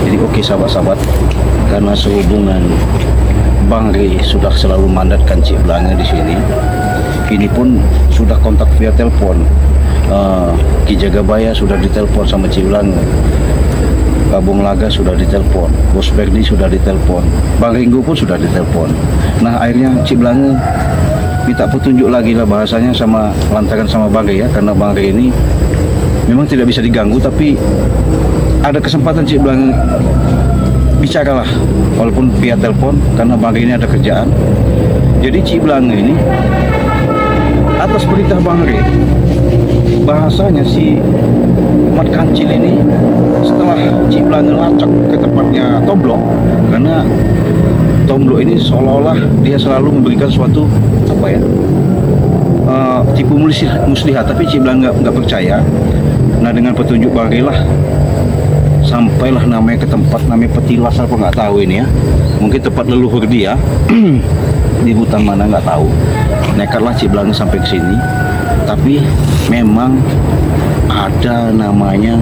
Jadi oke sahabat-sahabat, karena sehubungan Bang Ri sudah selalu mandatkan Cik Blange di sini. Ini pun sudah kontak via telepon. Ki Jagabaya sudah ditelepon sama Cik Blange. Bung Laga sudah ditelepon, Bos Berdi sudah ditelepon, Bang Ringo pun sudah ditelepon. Nah akhirnya Cik Blange minta petunjuk lagi lah bahasanya sama lantaran sama Bang Ri ya, karena Bang Ri ini memang tidak bisa diganggu, tapi ada kesempatan Cik Blange bicaralah walaupun via telepon karena Bang Ri ini ada kerjaan. Jadi Cik Blange ini atas perintah Bang Ri, bahasanya si Mat Kancil ini setelah Cik Blange lacak ke tempatnya Tomblok, karena Tomblok ini seolah-olah dia selalu memberikan suatu apa ya, tipu muslihat, tapi Cik Blange nggak percaya. Nah dengan petunjuk Bang Ri lah sampailah namanya ke tempat namanya Petilas apa nggak tahu ini ya, mungkin tempat leluhur dia di hutan mana nggak tahu. Nekatlah Cik Blange sampai ke sini, tapi memang ada namanya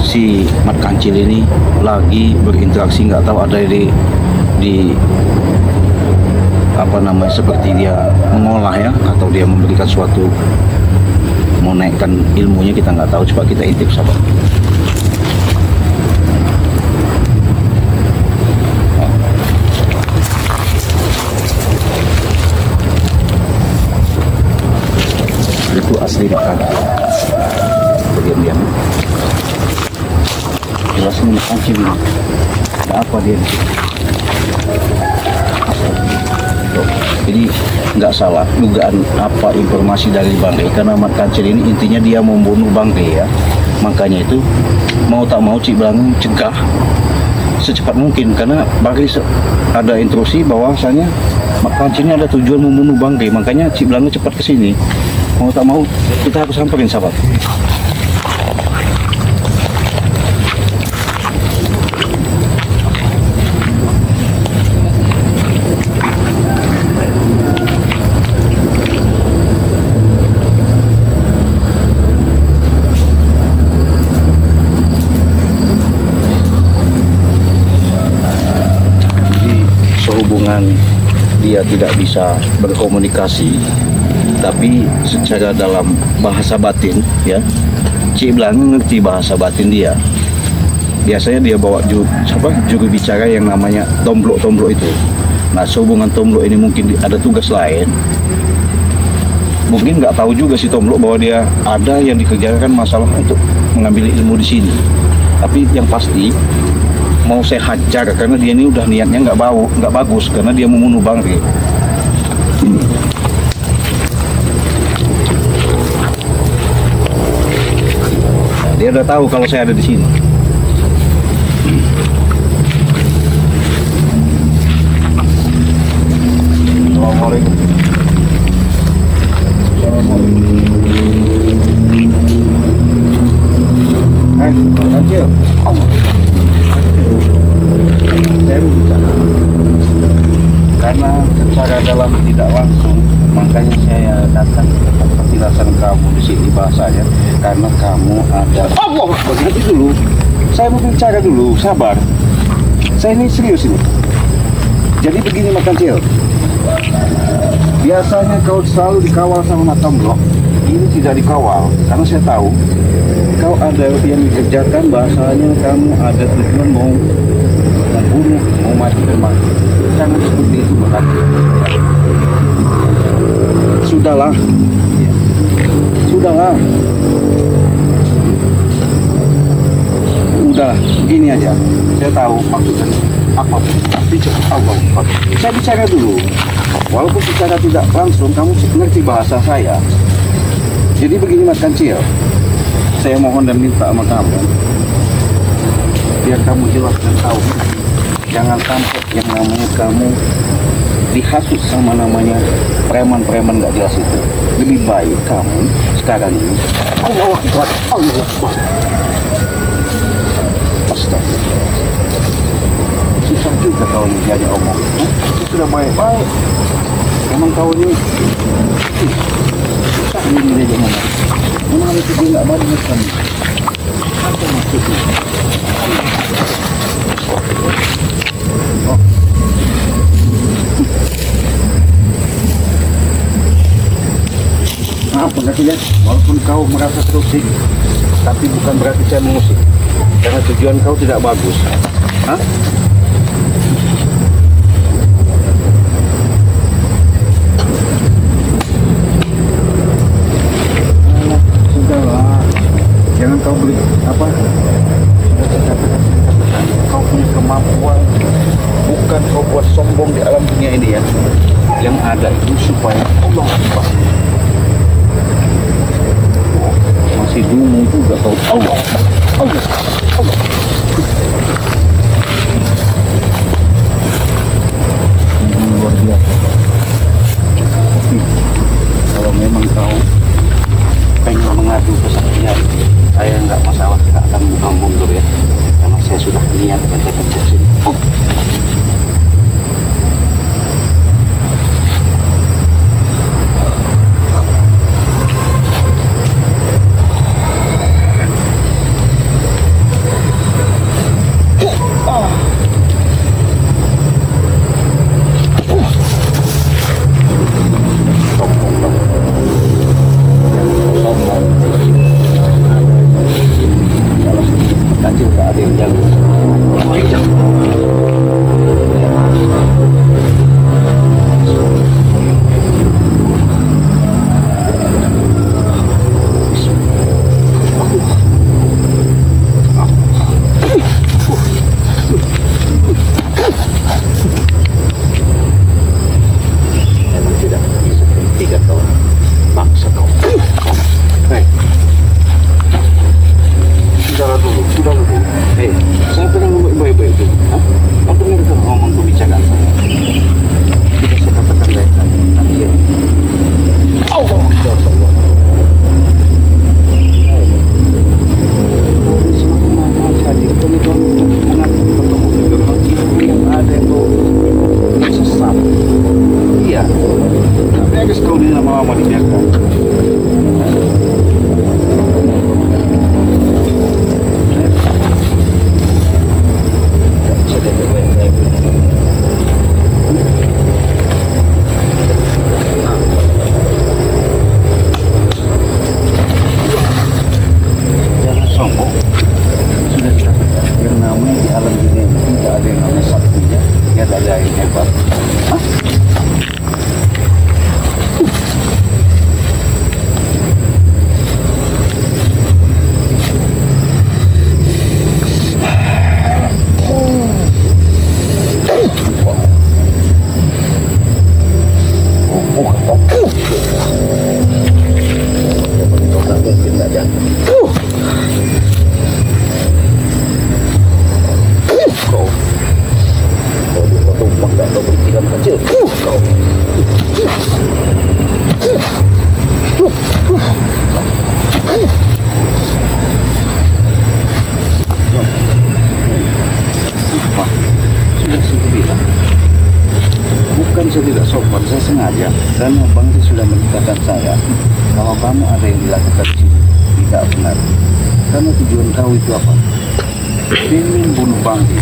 si Mat Kancil ini lagi berinteraksi, nggak tahu ada di apa namanya, seperti dia mengolah ya, atau dia memberikan suatu mau naikkan ilmunya, kita nggak tahu. Coba kita intip sahabat. Itu asli makan diam-diam jelas ini Kancil ini ada apa dia di sini. Jadi nggak salah dugaan apa informasi dari Bang Ri, karena Mat Kancil ini intinya dia membunuh Bang Ri ya, makanya itu mau tak mau Cik Blange cegah secepat mungkin, karena Bang Ri ada instruksi bahwasanya Mat Kancil ini ada tujuan membunuh Bang Ri, makanya Cik Blange cepat ke sini. Mau tak mau kita harus samperin sahabat. Sehubungan dia tidak bisa berkomunikasi, tapi secara dalam bahasa batin ya, Cik Blange ngerti bahasa batin dia. Biasanya dia bawa juru bicara yang namanya Tomblok itu. Nah sehubungan Tomblok ini mungkin ada tugas lain, mungkin nggak tahu juga si Tomblok bahwa dia ada yang dikerjakan masalah untuk mengambil ilmu di sini. Tapi yang pasti mau saya hajar karena dia ini udah niatnya nggak bagus, karena dia membunuh Bang Ri. Dia udah tahu kalau saya ada di sini. Assalamualaikum. Kancil. Saya mau bicara. Karena secara dalam tidak langsung, makanya saya datang ke tempat penjelasan kamu di sini bahasanya, karena kamu ada. Allah, berhenti dulu. Saya mau bicara dulu, sabar. Saya ini serius ini. Jadi begini Mat Kancil. Biasanya kau selalu dikawal sama Mat Tomblok. Ini tidak dikawal, karena saya tahu kau ada yang dikerjakan, bahasanya kamu ada tujuan mau membunuh, mau mati dan mati. Jangan seperti itu Mat Kancil. Sudahlah. Sudahlah. Udah, begini aja. Saya tahu maksudnya apa, tapi cepat Allah. Saya bicara dulu. Walaupun secara tidak langsung kamu ngerti bahasa saya. Jadi begini Mat Kancil, saya mohon dan minta sama kamu, biar kamu jelas dan tahu, jangan sampai yang namanya kamu dihasut sama namanya preman-preman gak jelas itu. Lebih baik kamu sekarang ini Allah Akbar, Allah Akbar. Astagfirullah. Susah juga kau ini jadi omong. Itu sudah baik-baik. Emang kau ini susah ini dia jangan. Memang itu dia gak mau macam. Apa maksudnya? tidak, walaupun kau merasa terusik, tapi bukan berarti saya mengusik. Karena tujuan kau tidak bagus. Hah? Sudahlah, jangan kau beli apa? Kau punya kemampuan, bukan kau buat sombong di alam dunia ini ya. Yang ada itu supaya Allah Akbar. Masih dungu juga kau. Allah, Allah, Allah. Ini luar biasa. Tapi kalau memang kau pengen mengadu kesaktian, saya nggak masalah, tidak akan mundur ya, karena saya sudah niat mencetak sini. Bukan saya tidak sopan, saya sengaja. Dan Bang Ri sudah menikahkan saya. Kalau kamu ada yang dilakukan di sini tidak benar. Karena tujuan kau itu apa? Ingin bunuh Bang Ri.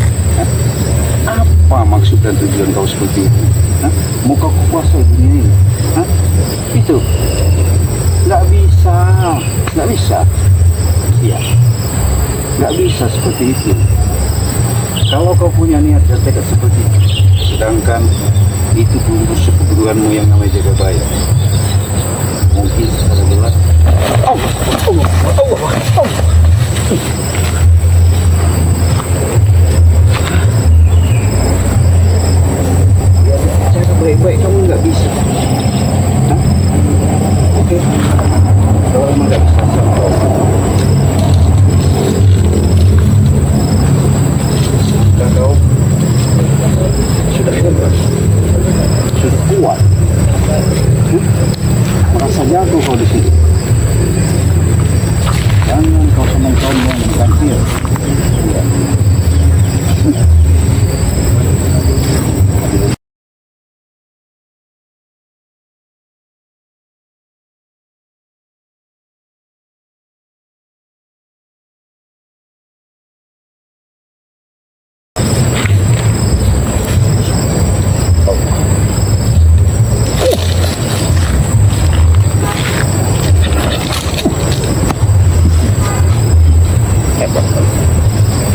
Apa maksud dan tujuan kau seperti itu? Mau kau kuasai dunia ini? Itu nggak bisa, nggak bisa. Iya, nggak bisa seperti itu. Kalau kau punya niat dan tekad seperti itu, sedangkan itu bungkus keguruanmu yang namanya jaga bayar, mungkin secara jelas Allah, Allah, Allah, Allah. Cara baik-baik kamu nggak bisa. Oke, kalau emang nggak bisa kau sudah hebat, sudah kuat, merasa jago kau di sini. Jangan kau sombong-sombong dan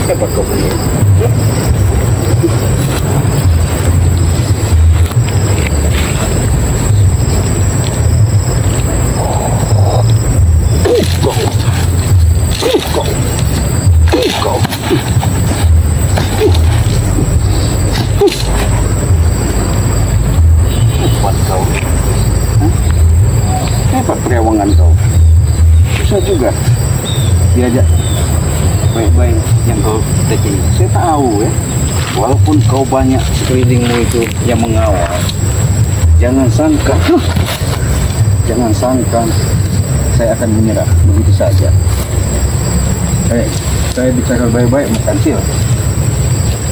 Hebat kau punya. Hebat kau. Hebat perewangan kau. Susah juga diajak baik-baik yang kau teknik. Saya tahu ya, walaupun kau banyak sekelilingmu itu yang mengawal, jangan sangka saya akan menyerah begitu saja. Saya bicara baik-baik, bukan sil.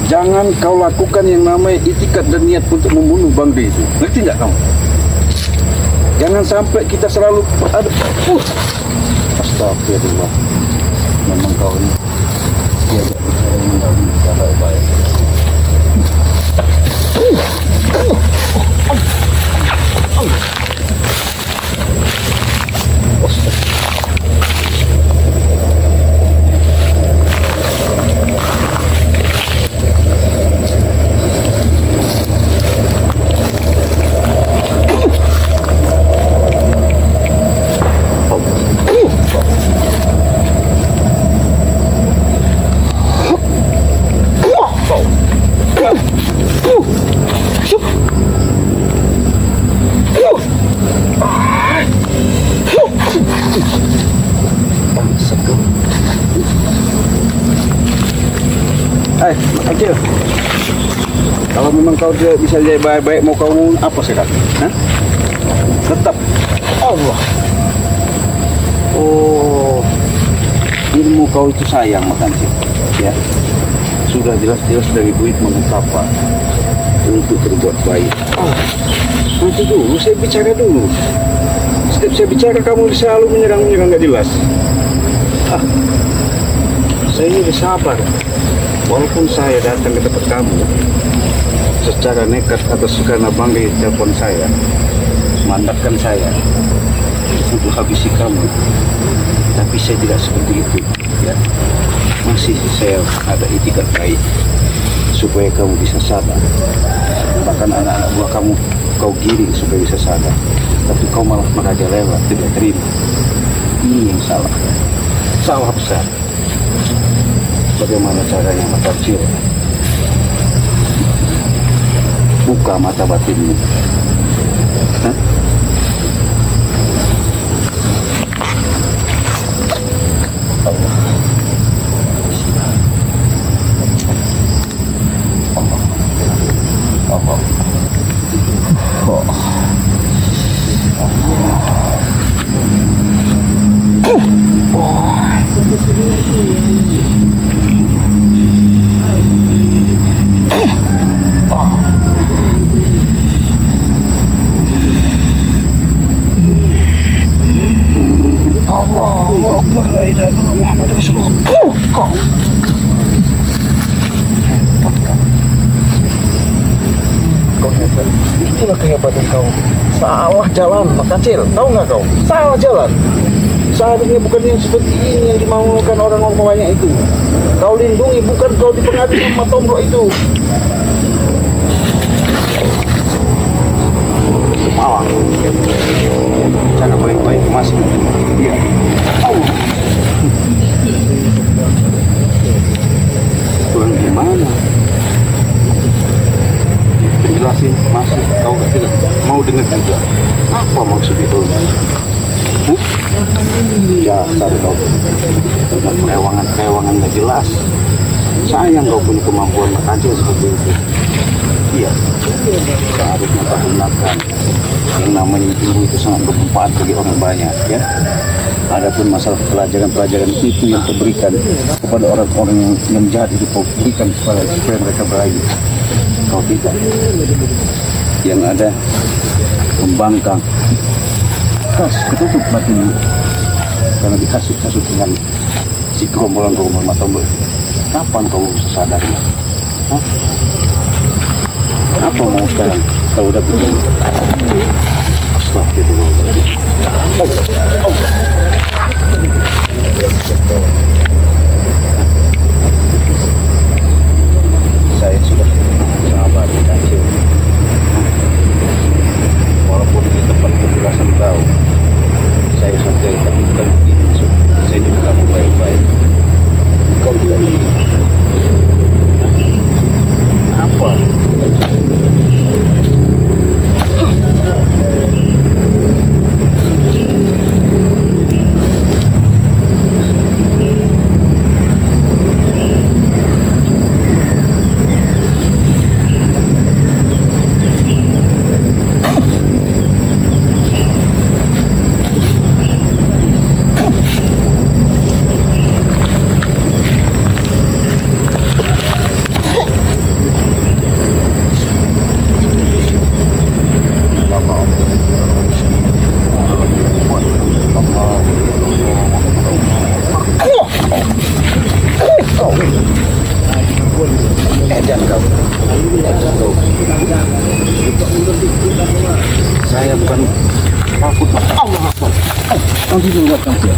Jangan kau lakukan yang namanya itikat dan niat untuk membunuh Bang D itu. Ngerti nggak kamu? Jangan sampai kita selalu berada. Astagfirullah. Memang kau ini diajak bicara yang baik-baik. Kecil, kalau memang kau tidak bisa jadi baik-baik, mau kau apa sekarang? Tetap Allah. Oh, ilmu kau itu sayang makan sih, ya. Sudah jelas-jelas dari duit mengutapa untuk berbuat baik. Nanti dulu, saya bicara dulu. Setiap saya bicara kamu selalu menyerang nggak jelas. Saya ini udah sabar. Walaupun saya datang ke tempat kamu secara nekat atas karena Bang di telepon saya, mandatkan saya untuk habisi kamu, tapi saya tidak seperti itu, ya. Masih saya ada itikat baik supaya kamu bisa sadar. Bahkan anak-anak buah kamu kau giring supaya bisa sadar, tapi kau malah merajalela, tidak terima. Ini yang salah besar. Bagaimana caranya mata kecil? Buka mata batinmu. Allah. Allah. Itulah kehebatan kau. Salah jalan, Kacil. Tahu nggak kau? Salah jalan. Seharusnya bukan yang seperti ini yang dimaukan orang-orang banyak itu. Kau lindungi, bukan kau dipengaruhi sama tombok itu. Semalam. Cara baik-baik masih. Iya. Tuhan gimana? Jelasin masih kau tidak mau dengar juga. Apa maksud itu? Ya, cari kau dengan kerewangan gak jelas. Sayang kau punya kemampuan aja seperti itu. Iya, seharusnya kau gunakan yang namanya ilmu itu sangat bermanfaat bagi orang banyak, ya. Adapun masalah pelajaran-pelajaran itu yang kau berikan kepada orang-orang yang jahat itu kau berikan supaya mereka berayu. Kau tidak. Yang ada membangkang. Ketutup batin karena dikasih-kasih dengan si gerombolan mata mbak. Kapan kau sadarnya? Apa mau sekarang? Kau udah begini. Astagfirullahaladzim. ajar kau. Saya bukan takut. Allah Akbar. Nanti juga buat kamu.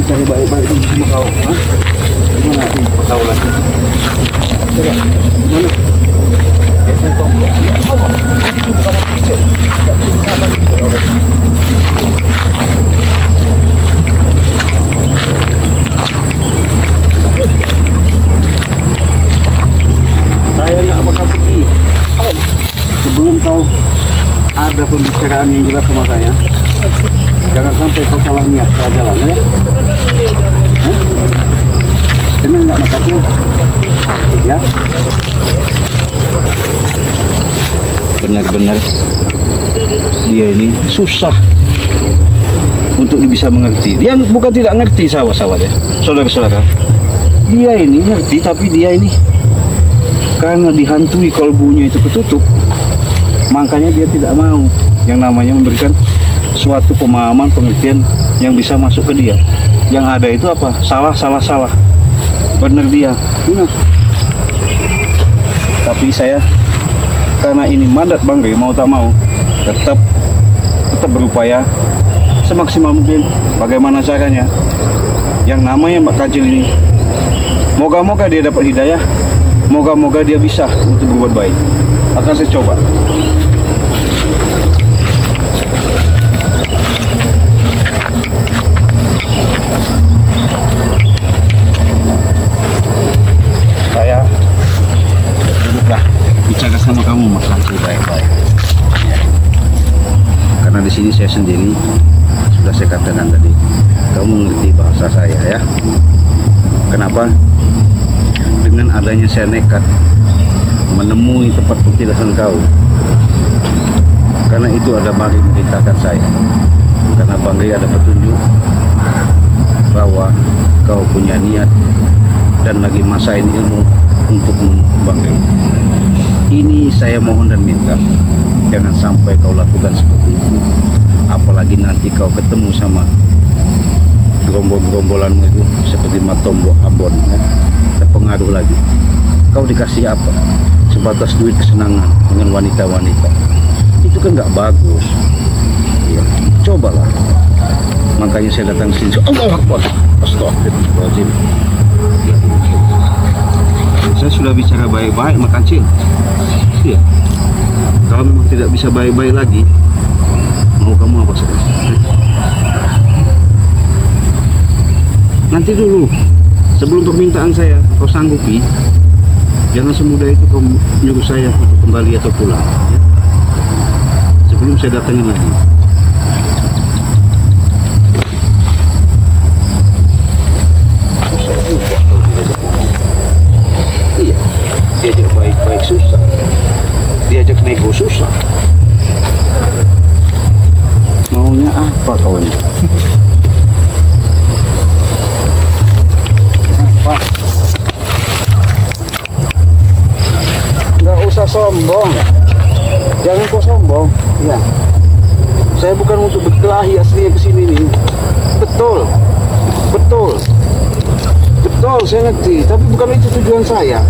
Cari baik-baik itu sama kau. Gimana kau lagi? Gimana? Saya nggak bakal pergi sebelum kau ada pembicaraan yang jelas sama saya. Jangan sampai kau salah niat ke jalan ya. Dengar nggak makasih? Ya. Benar-benar dia ini susah untuk bisa mengerti. Dia bukan tidak ngerti sawah-sawah ya, saudara-saudara. Dia ini ngerti, tapi dia ini karena dihantui kolbunya itu ketutup, makanya dia tidak mau yang namanya memberikan suatu pemahaman pengertian yang bisa masuk ke dia. Yang ada itu apa? Salah. Benar dia. Benar. Tapi saya karena ini mandat Bang Ri, mau tak mau tetap berupaya semaksimal mungkin. Bagaimana caranya? Yang namanya Mbak Kajil ini, moga-moga dia dapat hidayah, moga-moga dia bisa untuk berbuat baik. Akan saya coba. Saya duduklah bicara sama kamu, makan baik-baik. Karena di sini saya sendiri, sudah saya katakan tadi, kamu mengerti bahasa saya ya. Kenapa? Dengan adanya saya nekat menemui tempat petilasan kau, karena itu ada Bang Ri memberitakan saya. Karena Bang Ri ada petunjuk bahwa kau punya niat dan lagi masain ilmu untuk Bang Ri. Ini saya mohon dan minta, jangan sampai kau lakukan seperti itu. Apalagi nanti kau ketemu sama gerombol-gerombolanmu itu seperti Matombo Ambon ya. Terpengaruh lagi. Kau dikasih apa? Sebatas duit kesenangan dengan wanita-wanita. Itu kan nggak bagus. Ya, cobalah. Makanya saya datang ke sini. Allahu Akbar. Astagfirullahaladzim. Saya sudah bicara baik-baik, makan cil. Iya. Kalau memang tidak bisa baik-baik lagi, mau kamu apa saja? Nanti dulu, sebelum permintaan saya, kau sanggupi, jangan semudah itu kau nyuruh saya untuk kembali atau pulang. Ya? Sebelum saya datangin lagi. Iya, diajak baik-baik susah, diajak nego susah. Maunya apa kau ini? Apa? Nggak usah sombong, jangan kau sombong. Ya, saya bukan untuk berkelahi aslinya kesini nih. Betul, saya ngerti, tapi bukan itu tujuan saya.